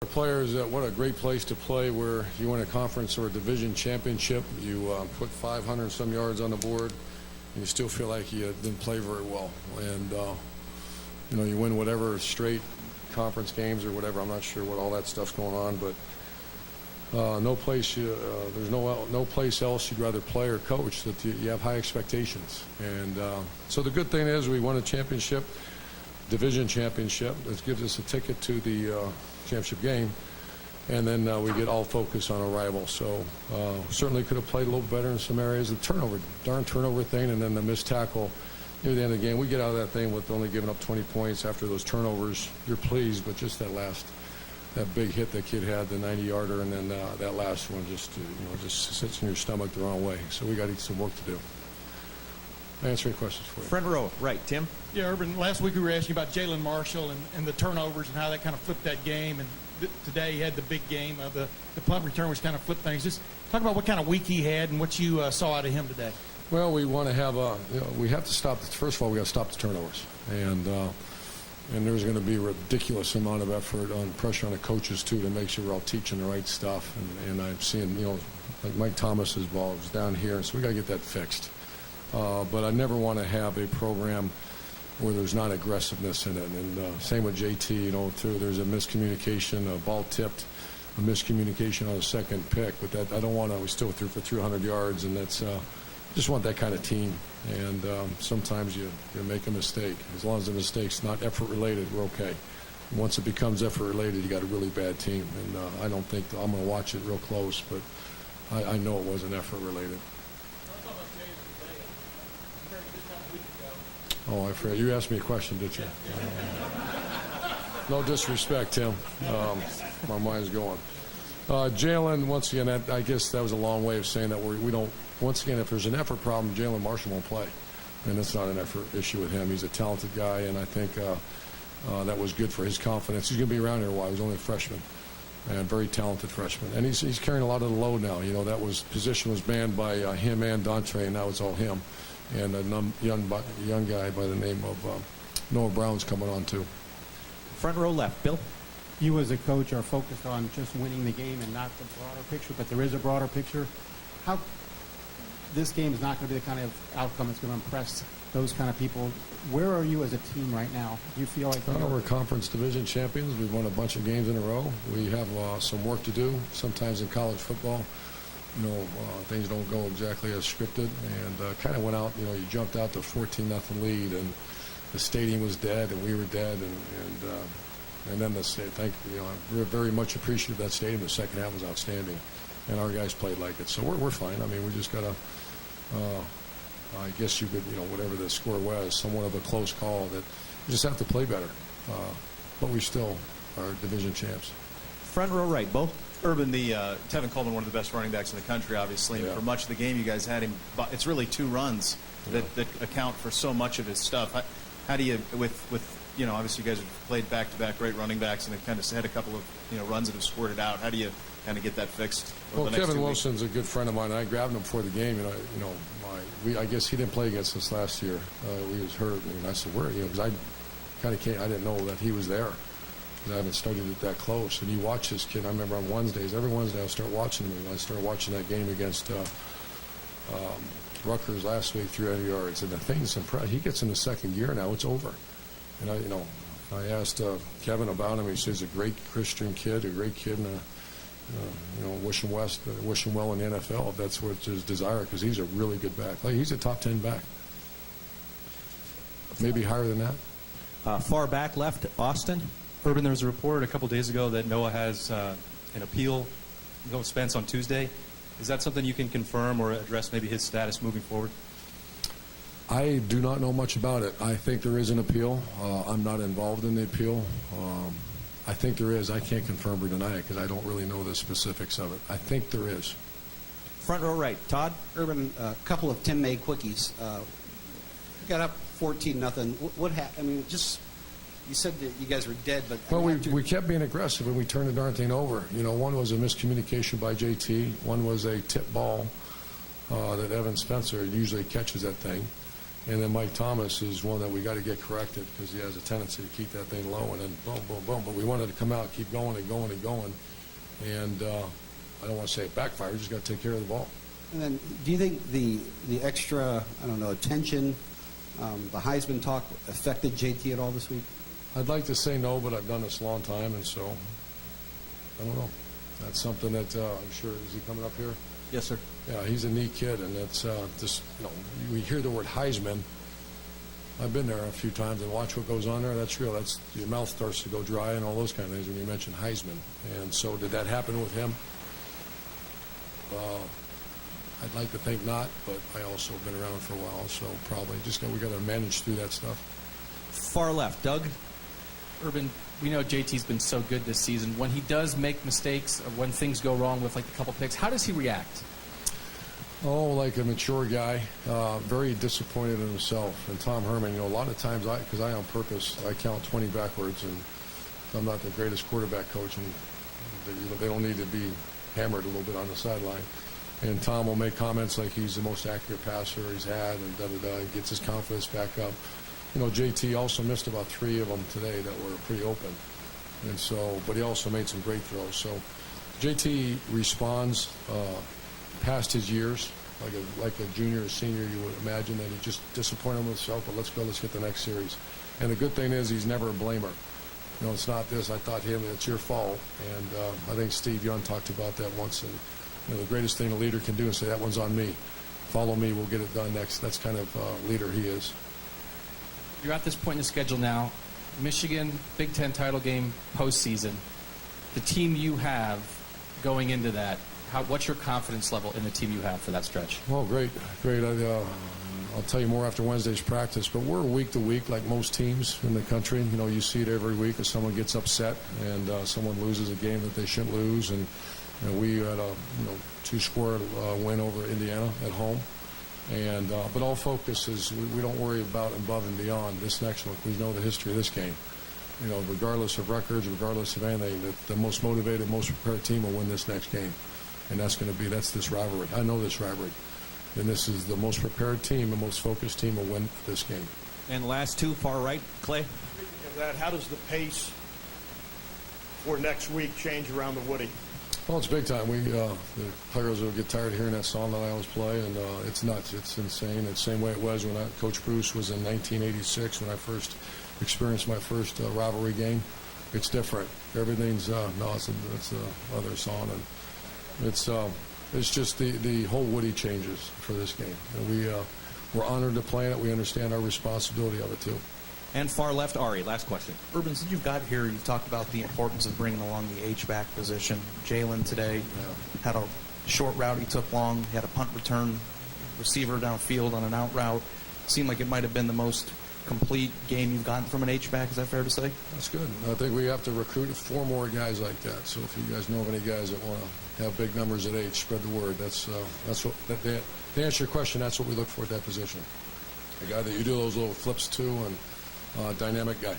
Players, what a great place to play where you win a conference or a division championship. You put 500 some yards on the board, and you still feel like you didn't play very well. And you know, you win whatever straight conference games or whatever. I'm not sure what all that stuff's going on, but there's no place else you'd rather play or coach that you have high expectations. And so the good thing is we won a championship, division championship. This gives us a ticket to the championship game, and then we get all focus on our rival. So certainly could have played a little better in some areas. The darn turnover thing, and then the missed tackle near the end of the game. We get out of that thing with only giving up 20 points after those turnovers. You're pleased, but just that big hit that kid had, the 90-yarder, and then that last one just sits in your stomach the wrong way. So we got some work to do. Answering questions for you. Front row, right, Tim? Yeah, Urban, last week we were asking about Jalen Marshall and the turnovers and how that kind of flipped that game. And today he had the big game. The punt return, which kind of flipped things. Just talk about what kind of week he had and what you saw out of him today. Well, we want to have we have to stop. First of all, we got to stop the turnovers. And there's going to be a ridiculous amount of effort on pressure on the coaches, too, to make sure we're all teaching the right stuff. And I'm seeing, like Mike Thomas's ball was down here, so we got to get that fixed. But I never want to have a program where there's not aggressiveness in it. And same with JT, too. There's a miscommunication, a ball tipped, a miscommunication on a second pick. But that I don't want to. We still threw for 300 yards, and that's just want that kind of team. And sometimes you make a mistake. As long as the mistake's not effort related, we're okay. Once it becomes effort related, you got a really bad team. And I don't think I'm going to watch it real close, but I know it wasn't effort related. Oh, I forgot. You asked me a question, did you? No disrespect, Tim. My mind's going. Jalen, once again, I guess that was a long way of saying that we don't. Once again, if there's an effort problem, Jalen Marshall won't play. And it's not an effort issue with him. He's a talented guy, and I think that was good for his confidence. He's going to be around here a while. He's only a freshman, and very talented freshman. And he's carrying a lot of the load now. That position was manned by him and Dontre, and now it's all him. And a young guy by the name of Noah Brown's coming on, too. Front row left, Bill. You as a coach are focused on just winning the game and not the broader picture, but there is a broader picture. How this game is not going to be the kind of outcome that's going to impress those kind of people. Where are you as a team right now? Do you feel like we're conference division champions? We've won a bunch of games in a row. We have some work to do. Sometimes in college football, things don't go exactly as scripted, and kind of went out. You jumped out to 14-0 lead, and the stadium was dead, and we were dead, and then the state. I'm very much appreciative of that stadium. The second half was outstanding, and our guys played like it. So we're fine. I mean, we just gotta. I guess you could, whatever the score was, somewhat of a close call. That we just have to play better, but we still are division champs. Front row right, Bo. Urban, Tevin Coleman, one of the best running backs in the country, obviously. Yeah. And for much of the game, you guys had him. But it's really two runs that account for so much of his stuff. How do you, obviously you guys have played back-to-back great running backs and have kind of had a couple of runs that have squirted out. How do you kind of get that fixed? Well, Kevin Wilson's a good friend of mine. I grabbed him before the game, and I guess he didn't play against us last year. He was hurt, and I said, "Where?" Because I didn't know that he was there. I haven't studied it that close. And you watch this kid. I remember on Wednesdays, every Wednesday I start watching him. I started watching that game against Rutgers last week, 300 yards. And the thing that's impressive, he gets in the second year now. It's over. And I asked Kevin about him. He says he's a great Christian kid, a great kid, and wish him well in the NFL if that's what his desire, because he's a really good back. He's a top 10 back, maybe higher than that. Far back left, Austin. Urban, there was a report a couple days ago that Noah has an appeal against Spence on Tuesday. Is that something you can confirm or address maybe his status moving forward? I do not know much about it. I think there is an appeal. I'm not involved in the appeal. I think there is. I can't confirm or deny it because I don't really know the specifics of it. I think there is. Front row right, Todd. Urban, a couple of Tim May quickies. Got up 14-0. What happened? I mean, just you said that you guys were dead, but well, we kept being aggressive and we turned the darn thing over. One was a miscommunication by JT. One was a tip ball that Evan Spencer usually catches that thing. And then Mike Thomas is one that we got to get corrected because he has a tendency to keep that thing low and then boom, boom, boom. But we wanted to come out, keep going and going and going. And I don't want to say it backfired. We just got to take care of the ball. And then, do you think the extra, I don't know, attention, the Heisman talk affected JT at all this week? I'd like to say no, but I've done this a long time, and so I don't know. That's something that I'm sure. Is he coming up here? Yes, sir. Yeah, he's a neat kid, and it's just, we hear the word Heisman. I've been there a few times and watch what goes on there. That's real. That's your mouth starts to go dry and all those kind of things when you mention Heisman. And so, did that happen with him? I'd like to think not, but I also have been around for a while, so probably we got to manage through that stuff. Far left, Doug. Urban, we know JT's been so good this season. When he does make mistakes or when things go wrong with like a couple picks, how does he react? Oh, like a mature guy, very disappointed in himself. And Tom Herman, a lot of times, because I on purpose, I count 20 backwards, and I'm not the greatest quarterback coach, and they don't need to be hammered a little bit on the sideline. And Tom will make comments like he's the most accurate passer he's had, and da-da-da, he gets his confidence back up. JT also missed about 3 of them today that were pretty open. And so, but he also made some great throws. So JT responds past his years, like a junior or senior. You would imagine that he just disappointed himself, but let's go, let's get the next series. And the good thing is he's never a blamer. It's not this, I thought him, it's your fault. And I think Steve Young talked about that once. And the greatest thing a leader can do is say, that one's on me. Follow me, we'll get it done next. That's kind of leader he is. You're at this point in the schedule now. Michigan, Big Ten title game, postseason. The team you have going into that, what's your confidence level in the team you have for that stretch? Well, great. I'll tell you more after Wednesday's practice, but we're week to week like most teams in the country. You see it every week as someone gets upset and someone loses a game that they shouldn't lose. And we had a 2-score win over Indiana at home. And but all focus is we don't worry about above and beyond this next one. We know the history of this game. Regardless of records, regardless of anything, the most motivated, most prepared team will win this next game. And that's this rivalry. I know this rivalry. And this is the most prepared team, the most focused team will win this game. And last 2, far right, Clay. Speaking of that, how does the pace for next week change around the Woody? Well, it's big time. The players will get tired of hearing that song that I always play, and it's nuts. It's insane. It's the same way it was when Coach Bruce was in 1986 when I first experienced my first rivalry game. It's different. Everything's it's the other song, and it's just the whole Woody changes for this game. And we're honored to play in it. We understand our responsibility of it too. And far left, Ari. Last question. Urban, since you've got here, you've talked about the importance of bringing along the H-back position. Jalen today had a short route he took long. He had a punt return, receiver downfield on an out route. Seemed like it might have been the most complete game you've gotten from an H-back. Is that fair to say? That's good. I think we have to recruit 4 more guys like that. So if you guys know of any guys that want to have big numbers at H, spread the word. That's what. To answer your question, that's what we look for at that position. A guy that you do those little flips to, and dynamic guy.